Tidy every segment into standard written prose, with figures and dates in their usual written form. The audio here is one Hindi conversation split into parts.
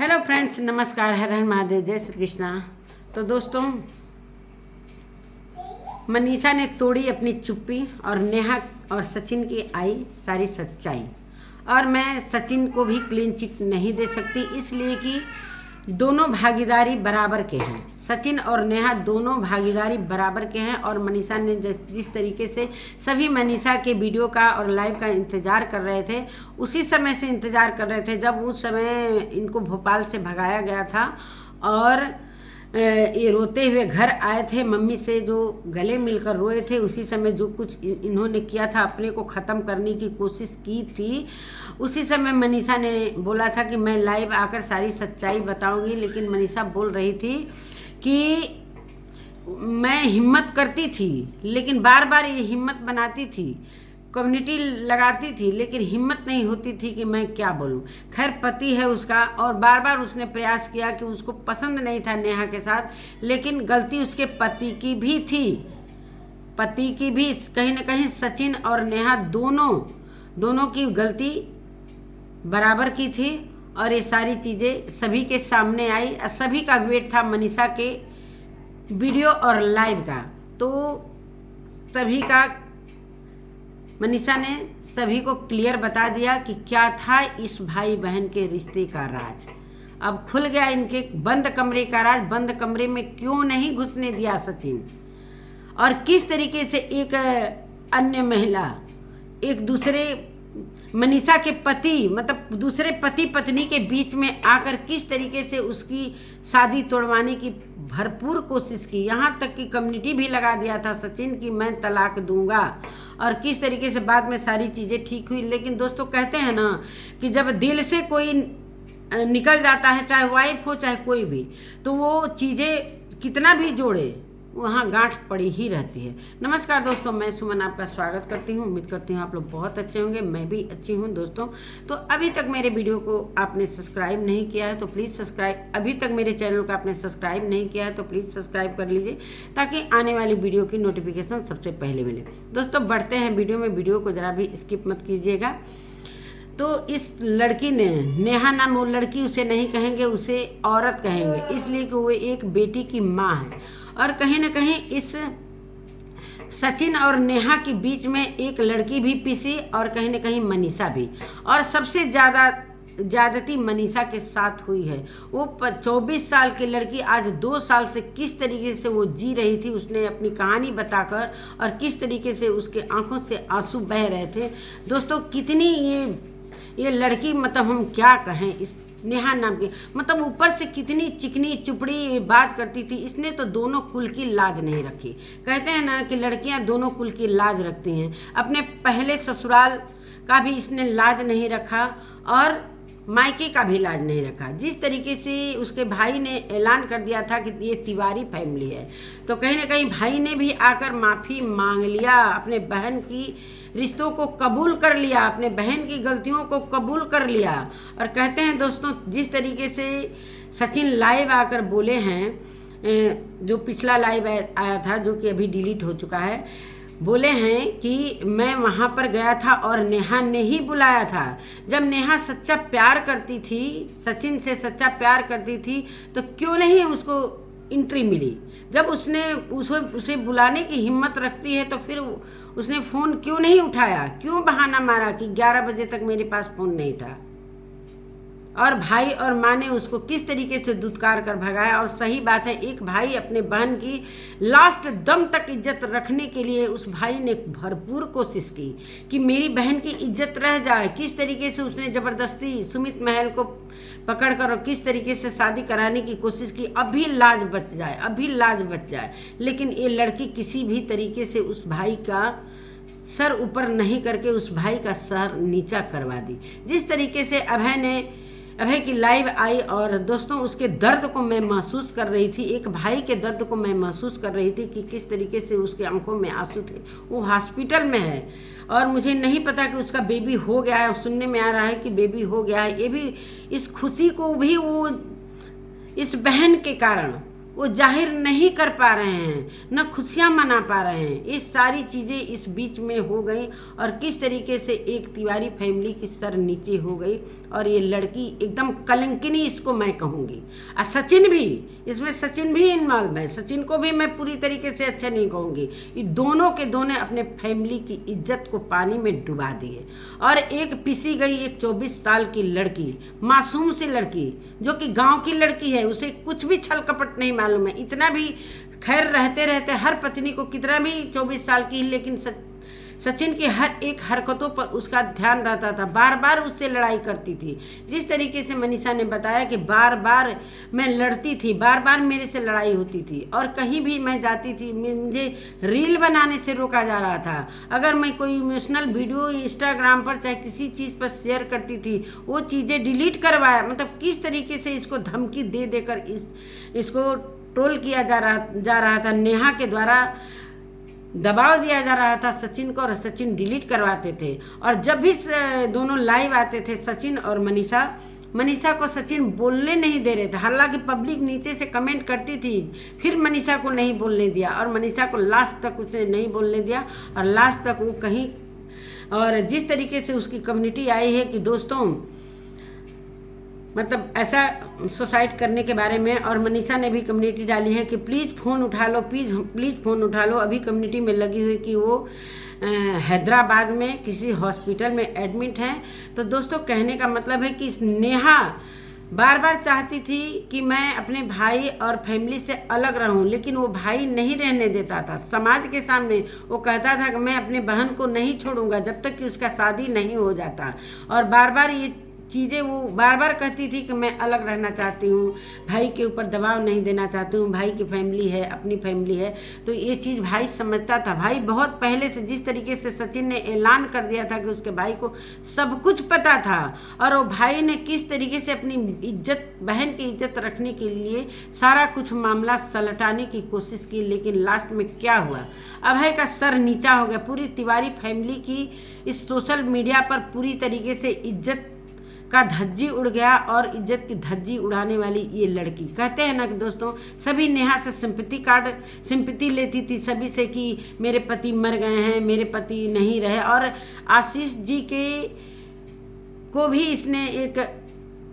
हेलो फ्रेंड्स, नमस्कार। हर हर महादेव, जय श्री कृष्णा। तो दोस्तों, मनीषा ने तोड़ी अपनी चुप्पी और नेहा और सचिन की आई सारी सच्चाई। और मैं सचिन को भी क्लीन चिट नहीं दे सकती, इसलिए कि दोनों भागीदारी बराबर के हैं। सचिन और नेहा दोनों भागीदारी बराबर के हैं। और मनीषा ने जिस तरीके से सभी मनीषा के वीडियो का और लाइव का इंतज़ार कर रहे थे, उसी समय से इंतज़ार कर रहे थे जब उस समय इनको भोपाल से भगाया गया था और ये रोते हुए घर आए थे। मम्मी से जो गले मिलकर रोए थे, उसी समय जो कुछ इन्होंने किया था, अपने को ख़त्म करने की कोशिश की थी, उसी समय मनीषा ने बोला था कि मैं लाइव आकर सारी सच्चाई बताऊंगी। लेकिन मनीषा बोल रही थी कि मैं हिम्मत करती थी, लेकिन बार बार ये हिम्मत बनाती थी, कम्युनिटी लगाती थी, लेकिन हिम्मत नहीं होती थी कि मैं क्या बोलूं। खैर, पति है उसका और बार बार उसने प्रयास किया कि उसको पसंद नहीं था नेहा के साथ, लेकिन गलती उसके पति की भी थी। पति की भी कहीं ना कहीं सचिन और नेहा दोनों की गलती बराबर की थी। और ये सारी चीज़ें सभी के सामने आई। सभी का वेट था मनीषा के वीडियो और लाइव का। तो सभी का मनीषा ने सभी को क्लियर बता दिया कि क्या था इस भाई बहन के रिश्ते का राज। अब खुल गया इनके बंद कमरे का राज। बंद कमरे में क्यों नहीं घुसने दिया सचिन, और किस तरीके से एक अन्य महिला, एक दूसरे मनीषा के पति, मतलब दूसरे पति पत्नी के बीच में आकर किस तरीके से उसकी शादी तोड़वाने की भरपूर कोशिश की। यहाँ तक कि कम्युनिटी भी लगा दिया था सचिन की मैं तलाक दूंगा। और किस तरीके से बाद में सारी चीज़ें ठीक हुई। लेकिन दोस्तों, कहते हैं ना कि जब दिल से कोई निकल जाता है, चाहे वाइफ हो चाहे कोई भी, तो वो चीज़ें कितना भी जोड़े, वहाँ गांठ पड़ी ही रहती है। नमस्कार दोस्तों, मैं सुमन आपका स्वागत करती हूँ। उम्मीद करती हूँ आप लोग बहुत अच्छे होंगे, मैं भी अच्छी हूँ। दोस्तों, तो अभी तक मेरे वीडियो को आपने सब्सक्राइब नहीं किया है तो प्लीज़ सब्सक्राइब, अभी तक मेरे चैनल को आपने सब्सक्राइब नहीं किया है तो प्लीज़ सब्सक्राइब कर लीजिए, ताकि आने वाली वीडियो की नोटिफिकेशन सबसे पहले मिले। दोस्तों, बढ़ते हैं वीडियो में। वीडियो को ज़रा भी स्किप मत कीजिएगा। तो इस लड़की ने, नेहा नाम वो लड़की उसे नहीं कहेंगे, उसे औरत कहेंगे, इसलिए कि वो एक बेटी की माँ है। और कहीं ना कहीं इस सचिन और नेहा के बीच में एक लड़की भी पिसी और कहीं ना कहीं मनीषा भी। और सबसे ज्यादती मनीषा के साथ हुई है। वो 24 साल की लड़की आज 2 साल से किस तरीके से वो जी रही थी, उसने अपनी कहानी बताकर, और किस तरीके से उसके आंखों से आंसू बह रहे थे। दोस्तों, कितनी ये लड़की, मतलब हम क्या कहें, इस नेहा नाम की, मतलब ऊपर से कितनी चिकनी चुपड़ी बात करती थी। इसने तो दोनों कुल की लाज नहीं रखी। कहते हैं ना कि लड़कियां दोनों कुल की लाज रखती हैं। अपने पहले ससुराल का भी इसने लाज नहीं रखा और मायके का भी लाज नहीं रखा। जिस तरीके से उसके भाई ने ऐलान कर दिया था कि ये तिवारी फैमिली है, तो कहीं ना कहीं भाई ने भी आकर माफ़ी मांग लिया, अपने बहन की रिश्तों को कबूल कर लिया, अपने बहन की गलतियों को कबूल कर लिया। और कहते हैं दोस्तों, जिस तरीके से सचिन लाइव आकर बोले हैं, जो पिछला लाइव आया था, जो कि अभी डिलीट हो चुका है, बोले हैं कि मैं वहाँ पर गया था और नेहा ने ही बुलाया था। जब नेहा सच्चा प्यार करती थी, सचिन से सच्चा प्यार करती थी, तो क्यों नहीं उसको एंट्री मिली। जब उसने उसे बुलाने की हिम्मत रखती है, तो फिर उसने फ़ोन क्यों नहीं उठाया, क्यों बहाना मारा कि 11 बजे तक मेरे पास फ़ोन नहीं था। और भाई और माँ ने उसको किस तरीके से दुत्कार कर भगाया। और सही बात है, एक भाई अपने बहन की लास्ट दम तक इज्जत रखने के लिए उस भाई ने भरपूर कोशिश की कि मेरी बहन की इज्जत रह जाए। किस तरीके से उसने ज़बरदस्ती सुमित महल को पकड़कर और किस तरीके से शादी कराने की कोशिश की, अभी लाज बच जाए, अभी लाज बच जाए। लेकिन ये लड़की किसी भी तरीके से उस भाई का सर ऊपर नहीं करके उस भाई का सर नीचा करवा दी। जिस तरीके से अभय की लाइव आई, और दोस्तों, उसके दर्द को मैं महसूस कर रही थी, एक भाई के दर्द को मैं महसूस कर रही थी कि किस तरीके से उसके आंखों में आंसू थे। वो हॉस्पिटल में है और मुझे नहीं पता कि उसका बेबी हो गया है। सुनने में आ रहा है कि बेबी हो गया है। ये भी, इस खुशी को भी वो इस बहन के कारण वो जाहिर नहीं कर पा रहे हैं, न खुशियाँ मना पा रहे हैं। ये सारी चीज़ें इस बीच में हो गई और किस तरीके से एक तिवारी फैमिली की सर नीचे हो गई और ये लड़की एकदम कलंकिनी इसको मैं कहूँगी। और सचिन भी इसमें, सचिन भी इन्वॉल्व है। सचिन को भी मैं पूरी तरीके से अच्छा नहीं कहूँगी। ये दोनों के दोनों अपने फैमिली की इज्जत को पानी में डुबा दिए। और एक पिसी गई एक 24 साल की लड़की, मासूम सी लड़की जो कि गांव की लड़की है, उसे कुछ भी छल कपट नहीं मालूम है। इतना भी खैर रहते रहते हर पत्नी को कितना भी 24 साल की, लेकिन सचिन की हर एक हरकतों पर उसका ध्यान रहता था। बार बार उससे लड़ाई करती थी। जिस तरीके से मनीषा ने बताया कि बार बार मैं लड़ती थी, बार बार मेरे से लड़ाई होती थी और कहीं भी मैं जाती थी मुझे रील बनाने से रोका जा रहा था। अगर मैं कोई इमोशनल वीडियो इंस्टाग्राम पर चाहे किसी चीज़ पर शेयर करती थी, वो चीज़ें डिलीट करवाया। मतलब किस तरीके से इसको धमकी दे देकर इसको ट्रोल किया जा रहा था। नेहा के द्वारा दबाव दिया जा रहा था सचिन को और सचिन डिलीट करवाते थे। और जब भी दोनों लाइव आते थे सचिन और मनीषा को सचिन बोलने नहीं दे रहे थे। हालांकि पब्लिक नीचे से कमेंट करती थी, फिर मनीषा को नहीं बोलने दिया और मनीषा को लास्ट तक उसने नहीं बोलने दिया और लास्ट तक वो कहीं। और जिस तरीके से उसकी कम्युनिटी आई है कि दोस्तों मतलब ऐसा सुसाइड करने के बारे में, और मनीषा ने भी कम्युनिटी डाली है कि प्लीज़ फ़ोन उठा लो, प्लीज़ फ़ोन उठा लो। अभी कम्युनिटी में लगी हुई कि वो हैदराबाद में किसी हॉस्पिटल में एडमिट हैं। तो दोस्तों कहने का मतलब है कि नेहा बार बार चाहती थी कि मैं अपने भाई और फैमिली से अलग रहूं, लेकिन वो भाई नहीं रहने देता था। समाज के सामने वो कहता था कि मैं अपने बहन को नहीं छोड़ूंगा जब तक कि उसका शादी नहीं हो जाता। और बार बार ये चीज़ें वो बार बार कहती थी कि मैं अलग रहना चाहती हूँ, भाई के ऊपर दबाव नहीं देना चाहती हूँ, भाई की फैमिली है, अपनी फैमिली है। तो ये चीज़ भाई समझता था। भाई बहुत पहले से, जिस तरीके से सचिन ने ऐलान कर दिया था कि उसके भाई को सब कुछ पता था और वो भाई ने किस तरीके से अपनी इज्जत, बहन की इज्जत रखने के लिए सारा कुछ मामला सलटाने की कोशिश की, लेकिन लास्ट में क्या हुआ, अभय का सर नीचा हो गया। पूरी तिवारी फैमिली की इस सोशल मीडिया पर पूरी तरीके से इज्जत का धज्जी उड़ गया और इज्जत की धज्जी उड़ाने वाली ये लड़की। कहते हैं ना कि दोस्तों सभी नेहा से सिंपैथी लेती थी सभी से कि मेरे पति मर गए हैं, मेरे पति नहीं रहे। और आशीष जी को भी इसने एक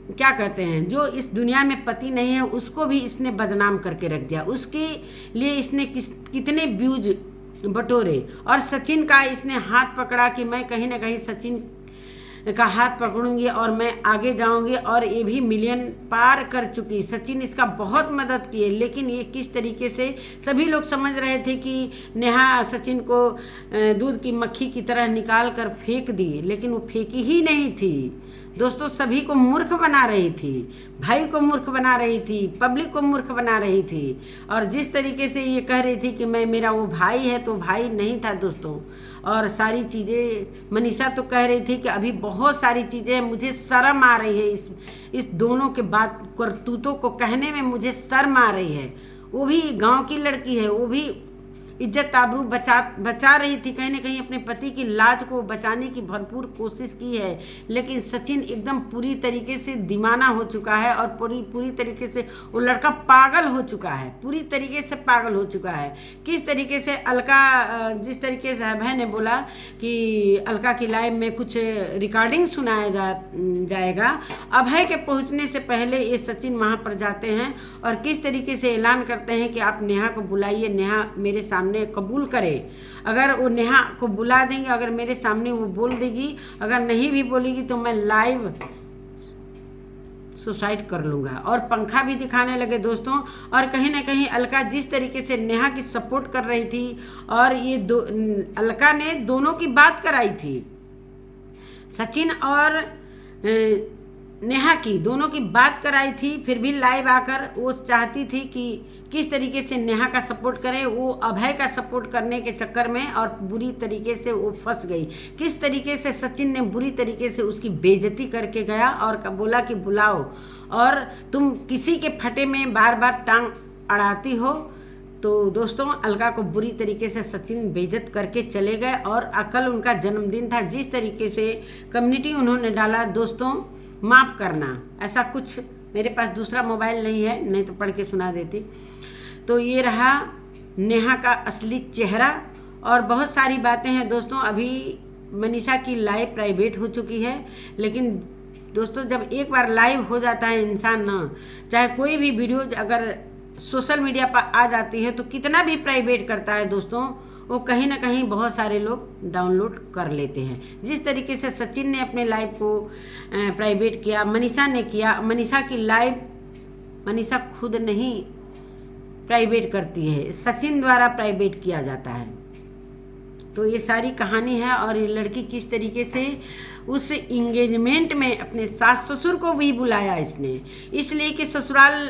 क्या कहते हैं, जो इस दुनिया में पति नहीं है उसको भी इसने बदनाम करके रख दिया। उसके लिए इसने कितने व्यूज बटोरे। और सचिन का इसने हाथ पकड़ा कि मैं कहीं ना कहीं सचिन का हाथ पकड़ूंगी और मैं आगे जाऊंगी, और ये भी मिलियन पार कर चुकी। सचिन इसका बहुत मदद किए, लेकिन ये किस तरीके से सभी लोग समझ रहे थे कि नेहा सचिन को दूध की मक्खी की तरह निकाल कर फेंक दी, लेकिन वो फेंकी ही नहीं थी दोस्तों। सभी को मूर्ख बना रही थी, भाई को मूर्ख बना रही थी, पब्लिक को मूर्ख बना रही थी। और जिस तरीके से ये कह रही थी कि मेरा वो भाई है, तो भाई नहीं था दोस्तों। और सारी चीज़ें मनीषा तो कह रही थी कि अभी बहुत सारी चीज़ें, मुझे शर्म आ रही है इस दोनों के बात करतूतों को कहने में, मुझे शर्म आ रही है। वो भी गांव की लड़की है, वो भी इज्जत आबरू बचा रही थी, कहीं ना कहीं अपने पति की लाज को बचाने की भरपूर कोशिश की है। लेकिन सचिन एकदम पूरी तरीके से दीवाना हो चुका है और पूरी तरीके से वो लड़का पागल हो चुका है, पूरी तरीके से पागल हो चुका है। किस तरीके से अलका, जिस तरीके से अभय ने बोला कि अलका की लाइव में कुछ रिकॉर्डिंग सुनाया जाएगा, अभय के पहुँचने से पहले ये सचिन वहाँ पर जाते हैं और किस तरीके से ऐलान करते हैं कि आप नेहा को बुलाइए, नेहा मेरे सामने कबूल करे। अगर वो नेहा को बुला देंगे, अगर मेरे सामने वो बोल देगी, अगर नहीं भी बोलेगी तो मैं लाइव सुसाइड कर लूँगा। और पंखा भी दिखाने लगे दोस्तों। और कहीं ना कहीं अलका जिस तरीके से नेहा की सपोर्ट कर रही थी, और ये अलका ने दोनों की बात कराई थी, सचिन और नेहा की दोनों की बात कराई थी, फिर भी लाइव आकर वो चाहती थी कि किस तरीके से नेहा का सपोर्ट करें। वो अभय का सपोर्ट करने के चक्कर में और बुरी तरीके से वो फंस गई। किस तरीके से सचिन ने बुरी तरीके से उसकी बेइज्जती करके गया और बोला कि बुलाओ, और तुम किसी के फटे में बार बार टांग अड़ाती हो। तो दोस्तों अलका को बुरी तरीके से सचिन बेइज्जत करके चले गए। और कल उनका जन्मदिन था, जिस तरीके से कम्युनिटी उन्होंने डाला दोस्तों, माफ़ करना, ऐसा कुछ मेरे पास दूसरा मोबाइल नहीं है, नहीं तो पढ़ के सुना देती। तो ये रहा नेहा का असली चेहरा। और बहुत सारी बातें हैं दोस्तों। अभी मनीषा की लाइव प्राइवेट हो चुकी है, लेकिन दोस्तों जब एक बार लाइव हो जाता है इंसान ना, चाहे कोई भी वीडियो अगर सोशल मीडिया पर आ जाती है तो कितना भी प्राइवेट करता है दोस्तों, वो कहीं ना कहीं बहुत सारे लोग डाउनलोड कर लेते हैं। जिस तरीके से सचिन ने अपने लाइव को प्राइवेट किया, मनीषा ने किया। मनीषा की लाइव मनीषा खुद नहीं प्राइवेट करती है, सचिन द्वारा प्राइवेट किया जाता है। तो ये सारी कहानी है। और ये लड़की किस तरीके से उस इंगेजमेंट में अपने सास ससुर को भी बुलाया इसने, इसलिए कि ससुराल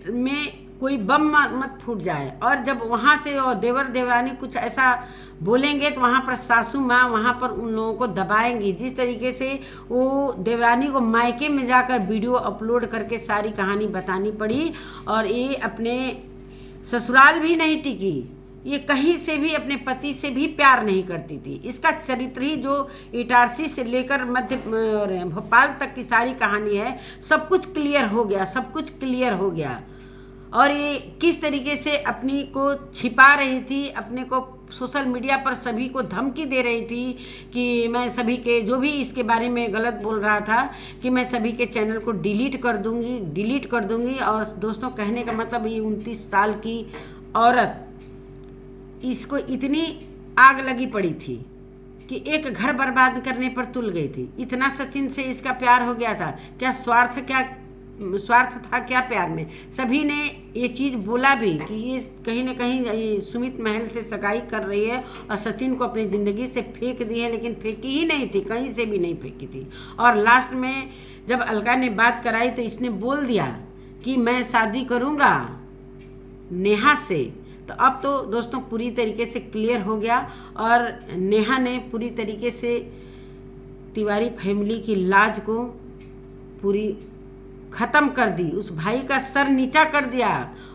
में कोई बम मत फूट जाए। और जब वहाँ से और देवर देवरानी कुछ ऐसा बोलेंगे तो वहाँ पर सासू माँ वहाँ पर उन लोगों को दबाएंगी। जिस तरीके से वो देवरानी को मायके में जाकर वीडियो अपलोड करके सारी कहानी बतानी पड़ी। और ये अपने ससुराल भी नहीं टिकी, ये कहीं से भी अपने पति से भी प्यार नहीं करती थी। इसका चरित्र ही जो इटारसी से लेकर मध्य भोपाल तक की सारी कहानी है, सब कुछ क्लियर हो गया, सब कुछ क्लियर हो गया। और ये किस तरीके से अपनी को छिपा रही थी, अपने को सोशल मीडिया पर सभी को धमकी दे रही थी कि मैं सभी के जो भी इसके बारे में गलत बोल रहा था कि मैं सभी के चैनल को डिलीट कर दूंगी। और दोस्तों कहने का मतलब ये 29 साल की औरत, इसको इतनी आग लगी पड़ी थी कि एक घर बर्बाद करने पर तुल गई थी। इतना सचिन से इसका प्यार हो गया था। क्या स्वार्थ था क्या प्यार में? सभी ने ये चीज़ बोला भी कि ये कहीं ना कहीं सुमित महल से सगाई कर रही है और सचिन को अपनी ज़िंदगी से फेंक दी है, लेकिन फेंकी ही नहीं थी, कहीं से भी नहीं फेंकी थी। और लास्ट में जब अलका ने बात कराई तो इसने बोल दिया कि मैं शादी करूँगा नेहा से। तो अब तो दोस्तों पूरी तरीके से क्लियर हो गया और नेहा ने पूरी तरीके से तिवारी फैमिली की लाज को पूरी ख़त्म कर दी, उस भाई का सर नीचा कर दिया।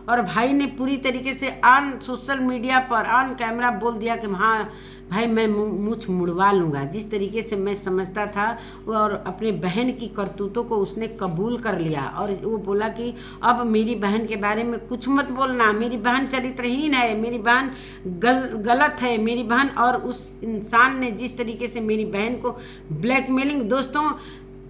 और भाई ने पूरी तरीके से ऑन सोशल मीडिया पर ऑन कैमरा बोल दिया कि हाँ भाई मैं मूछ मुड़वा लूँगा। जिस तरीके से मैं समझता था, और अपने बहन की करतूतों को उसने कबूल कर लिया। और वो बोला कि अब मेरी बहन के बारे में कुछ मत बोलना, मेरी बहन चरित्रहीन है, मेरी बहन गलत है मेरी बहन। और उस इंसान ने जिस तरीके से मेरी बहन को ब्लैकमेलिंग, दोस्तों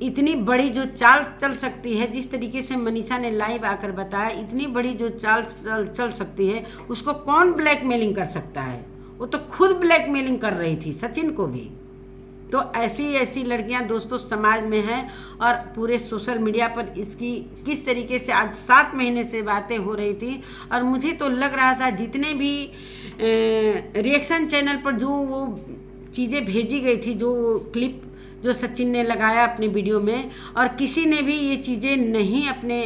इतनी बड़ी जो चाल चल सकती है, जिस तरीके से मनीषा ने लाइव आकर बताया, इतनी बड़ी जो चाल चल सकती है उसको कौन ब्लैकमेलिंग कर सकता है? वो तो खुद ब्लैकमेलिंग कर रही थी सचिन को भी। तो ऐसी लड़कियां दोस्तों समाज में हैं। और पूरे सोशल मीडिया पर इसकी किस तरीके से आज 7 महीने से बातें हो रही थी। और मुझे तो लग रहा था जितने भी रिएक्शन चैनल पर जो वो चीज़ें भेजी गई थी, जो क्लिप जो सचिन ने लगाया अपने वीडियो में, और किसी ने भी ये चीज़ें नहीं अपने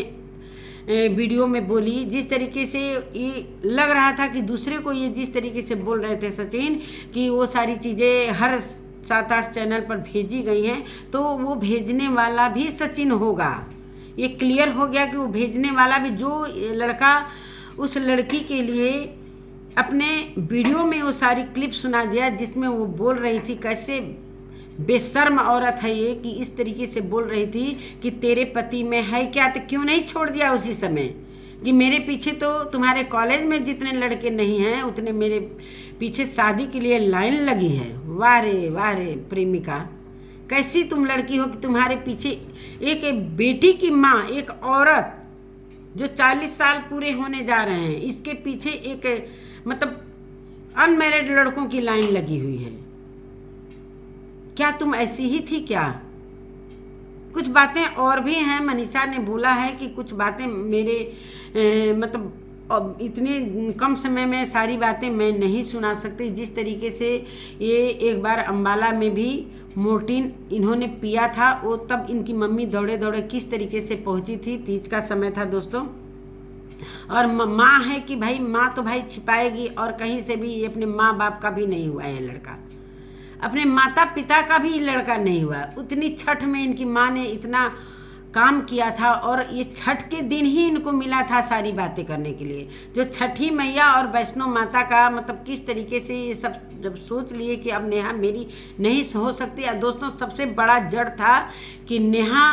वीडियो में बोली। जिस तरीके से ये लग रहा था कि दूसरे को ये जिस तरीके से बोल रहे थे सचिन कि वो सारी चीज़ें हर 7-8 चैनल पर भेजी गई हैं, तो वो भेजने वाला भी सचिन होगा। ये क्लियर हो गया कि वो भेजने वाला भी, जो लड़का उस लड़की के लिए अपने वीडियो में वो सारी क्लिप सुना दिया जिसमें वो बोल रही थी, कैसे बेशर्म औरत है ये कि इस तरीके से बोल रही थी कि तेरे पति में है क्या, तो क्यों नहीं छोड़ दिया उसी समय कि मेरे पीछे तो तुम्हारे कॉलेज में जितने लड़के नहीं हैं उतने मेरे पीछे शादी के लिए लाइन लगी है। वाह रे प्रेमिका, कैसी तुम लड़की हो कि तुम्हारे पीछे एक बेटी की माँ, एक औरत जो 40 साल पूरे होने जा रहे हैं, इसके पीछे एक मतलब अनमैरिड लड़कों की लाइन लगी हुई है। क्या तुम ऐसी ही थी क्या? कुछ बातें और भी हैं। मनीषा ने बोला है कि कुछ बातें मेरे मतलब इतने कम समय में सारी बातें मैं नहीं सुना सकती। जिस तरीके से ये एक बार अम्बाला में भी मोर्टीन इन्होंने पिया था, वो तब इनकी मम्मी दौड़े दौड़े किस तरीके से पहुंची थी। तीज का समय था दोस्तों। और माँ है कि भाई माँ तो भाई छिपाएगी, और कहीं से भी ये अपने माँ बाप का भी नहीं हुआ है लड़का, अपने माता पिता का भी लड़का नहीं हुआ। उतनी छठ में इनकी माँ ने इतना काम किया था, और ये छठ के दिन ही इनको मिला था सारी बातें करने के लिए। जो छठी मैया और वैष्णो माता का मतलब किस तरीके से ये सब जब सोच लिए कि अब नेहा मेरी नहीं हो सकती। और दोस्तों सबसे बड़ा जड़ था कि नेहा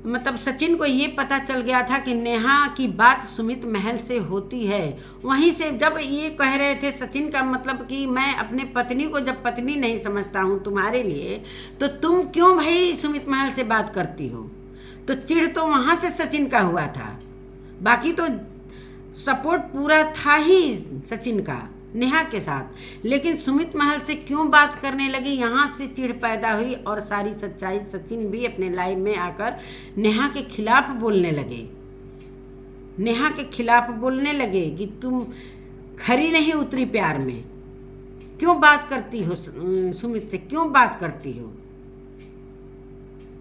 मतलब सचिन को ये पता चल गया था कि नेहा की बात सुमित महल से होती है। वहीं से जब ये कह रहे थे सचिन का मतलब कि मैं अपने पत्नी को जब पत्नी नहीं समझता हूँ तुम्हारे लिए, तो तुम क्यों भाई सुमित महल से बात करती हो, तो चिढ़ तो वहाँ से सचिन का हुआ था। बाकी तो सपोर्ट पूरा था ही सचिन का नेहा के साथ, लेकिन सुमित महल से क्यों बात करने लगी, यहाँ से चिढ़ पैदा हुई और सारी सच्चाई सचिन भी अपने लाइफ में आकर नेहा के खिलाफ बोलने लगे। नेहा के खिलाफ बोलने लगे कि तुम खरी नहीं उतरी प्यार में, क्यों बात करती हो सुमित से, क्यों बात करती हो।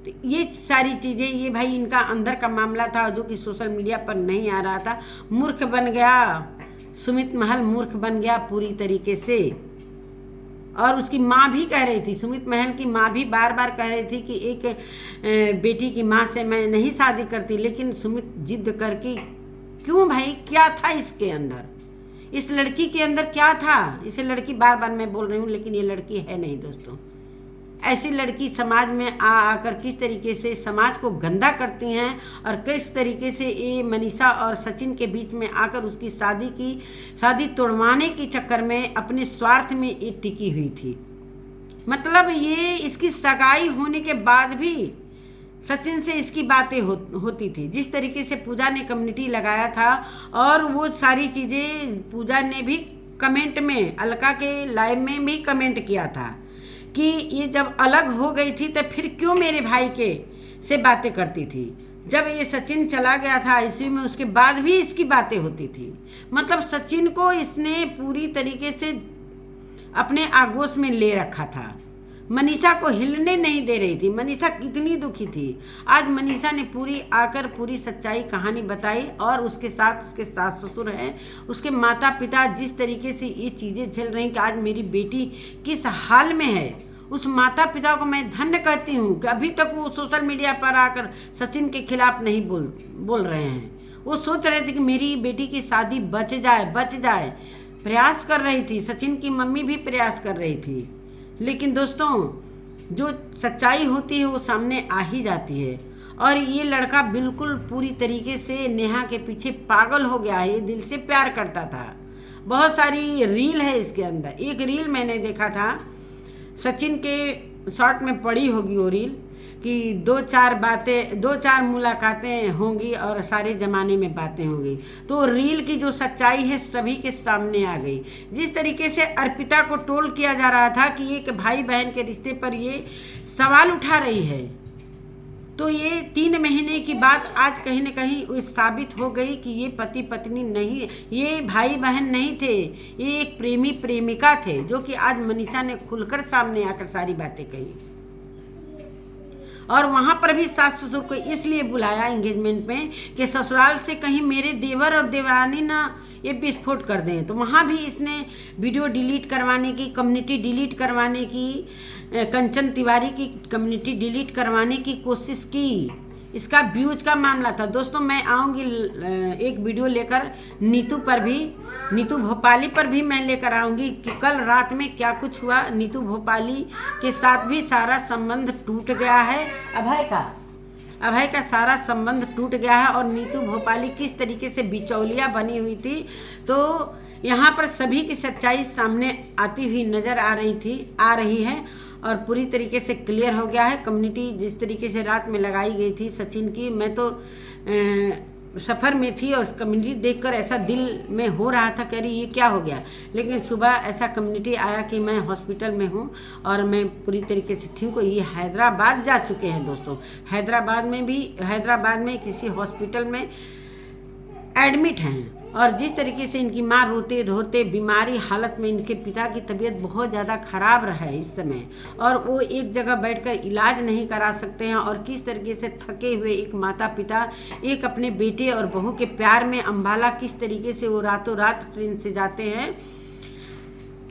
तो ये सारी चीज़ें, ये भाई इनका अंदर का मामला था जो कि सोशल मीडिया पर नहीं आ रहा था। मूर्ख बन गया सुमित महल, मूर्ख बन गया पूरी तरीके से। और उसकी माँ भी कह रही थी, सुमित महल की माँ भी बार बार कह रही थी कि एक बेटी की माँ से मैं नहीं शादी करती, लेकिन सुमित जिद करके क्यों भाई, क्या था इसके अंदर, इस लड़की के अंदर क्या था। इसे लड़की बार बार मैं बोल रही हूँ, लेकिन ये लड़की है नहीं दोस्तों। ऐसी लड़की समाज में आकर किस तरीके से समाज को गंदा करती हैं और किस तरीके से ये मनीषा और सचिन के बीच में आकर उसकी शादी तोड़वाने के चक्कर में अपने स्वार्थ में ये टिकी हुई थी। मतलब ये इसकी सगाई होने के बाद भी सचिन से इसकी बातें होती थी। जिस तरीके से पूजा ने कम्युनिटी लगाया था और वो सारी चीज़ें पूजा ने भी कमेंट में, अलका के लाइव में भी कमेंट किया था कि ये जब अलग हो गई थी तो फिर क्यों मेरे भाई के से बातें करती थी। जब ये सचिन चला गया था आईसीयू में, उसके बाद भी इसकी बातें होती थी। मतलब सचिन को इसने पूरी तरीके से अपने आगोश में ले रखा था। मनीषा को हिलने नहीं दे रही थी। मनीषा कितनी दुखी थी। आज मनीषा ने पूरी सच्चाई कहानी बताई और उसके साथ उसके सास ससुर हैं, उसके माता पिता, जिस तरीके से ये चीज़ें झेल रही कि आज मेरी बेटी किस हाल में है। उस माता पिता को मैं धन्य कहती हूँ कि अभी तक वो सोशल मीडिया पर आकर सचिन के खिलाफ नहीं बोल रहे हैं। वो सोच रहे थे कि मेरी बेटी की शादी बच जाए। प्रयास कर रही थी, सचिन की मम्मी भी प्रयास कर रही थी। लेकिन दोस्तों, जो सच्चाई होती है वो सामने आ ही जाती है। और ये लड़का बिल्कुल पूरी तरीके से नेहा के पीछे पागल हो गया है। ये दिल से प्यार करता था। बहुत सारी रील है इसके अंदर। एक रील मैंने देखा था, सचिन के शॉर्ट में पड़ी होगी वो रील, कि 2-4 मुलाकातें होंगी और सारे ज़माने में बातें होंगी। तो रील की जो सच्चाई है सभी के सामने आ गई। जिस तरीके से अर्पिता को ट्रोल किया जा रहा था कि एक भाई बहन के रिश्ते पर ये सवाल उठा रही है, तो ये 3 महीने की बात आज कहीं न कहीं साबित हो गई कि ये पति पत्नी नहीं, ये भाई बहन नहीं थे, ये एक प्रेमी प्रेमिका थे। जो कि आज मनीषा ने खुलकर सामने आकर सारी बातें कही। और वहाँ पर भी सास ससुर को इसलिए बुलाया एंगेजमेंट में कि ससुराल से कहीं मेरे देवर और देवरानी ना ये विस्फोट कर दें। तो वहाँ भी इसने वीडियो डिलीट करवाने की, कम्युनिटी डिलीट करवाने की, कंचन तिवारी की कम्युनिटी डिलीट करवाने की कोशिश की। इसका व्यूज का मामला था। दोस्तों, मैं आऊँगी एक वीडियो लेकर नीतू भोपाली पर भी मैं लेकर आऊँगी कि कल रात में क्या कुछ हुआ। नीतू भोपाली के साथ भी सारा संबंध टूट गया है। अभय का सारा संबंध टूट गया है और नीतू भोपाली किस तरीके से बिचौलिया बनी हुई थी। तो यहाँ पर सभी की सच्चाई सामने आती हुई नज़र आ रही है और पूरी तरीके से क्लियर हो गया है। कम्युनिटी जिस तरीके से रात में लगाई गई थी सचिन की, मैं तो सफ़र में थी और कम्युनिटी देखकर ऐसा दिल में हो रहा था कि अरे ये क्या हो गया। लेकिन सुबह ऐसा कम्युनिटी आया कि मैं हॉस्पिटल में हूँ और मैं पूरी तरीके से ठीक हूँ। ये हैदराबाद जा चुके हैं दोस्तों। हैदराबाद में किसी हॉस्पिटल में एडमिट हैं और जिस तरीके से इनकी माँ रोते धोते बीमारी हालत में, इनके पिता की तबीयत बहुत ज़्यादा ख़राब रहा है इस समय और वो एक जगह बैठकर इलाज नहीं करा सकते हैं। और किस तरीके से थके हुए एक माता पिता एक अपने बेटे और बहू के प्यार में अम्बाला किस तरीके से वो रातों रात ट्रेन से जाते हैं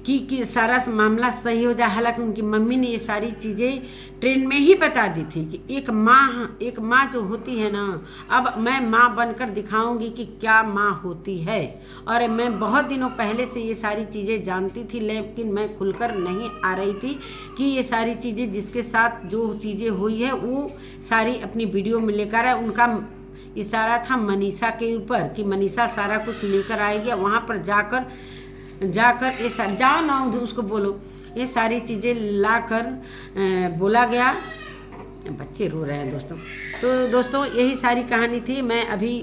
कि सारा मामला सही हो जाए। हालांकि उनकी मम्मी ने ये सारी चीज़ें ट्रेन में ही बता दी थी कि एक माँ जो होती है ना, अब मैं माँ बनकर दिखाऊंगी कि क्या माँ होती है। और मैं बहुत दिनों पहले से ये सारी चीज़ें जानती थी, लेकिन मैं खुलकर नहीं आ रही थी कि ये सारी चीज़ें जिसके साथ जो चीज़ें हुई है वो सारी अपनी वीडियो में लेकर आए। उनका इशारा था मनीषा के ऊपर कि मनीषा सारा कुछ लेकर आएगी, वहाँ पर जाकर ये जाओ ना उसको बोलो, ये सारी चीज़ें लाकर बोला गया। बच्चे रो रहे हैं दोस्तों। तो दोस्तों यही सारी कहानी थी। मैं अभी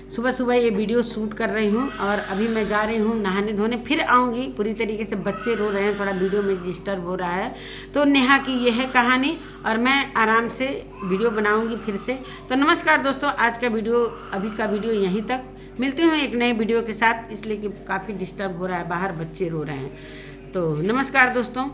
सुबह सुबह ये वीडियो शूट कर रही हूँ और अभी मैं जा रही हूँ नहाने धोने, फिर आऊँगी पूरी तरीके से। बच्चे रो रहे हैं, थोड़ा वीडियो में डिस्टर्ब हो रहा है। तो नेहा की यह है कहानी और मैं आराम से वीडियो बनाऊँगी फिर से। तो नमस्कार दोस्तों, आज का वीडियो अभी का वीडियो यहीं तक। मिलती हूँ एक नए वीडियो के साथ, इसलिए कि काफ़ी डिस्टर्ब हो रहा है, बाहर बच्चे रो रहे हैं। तो नमस्कार दोस्तों।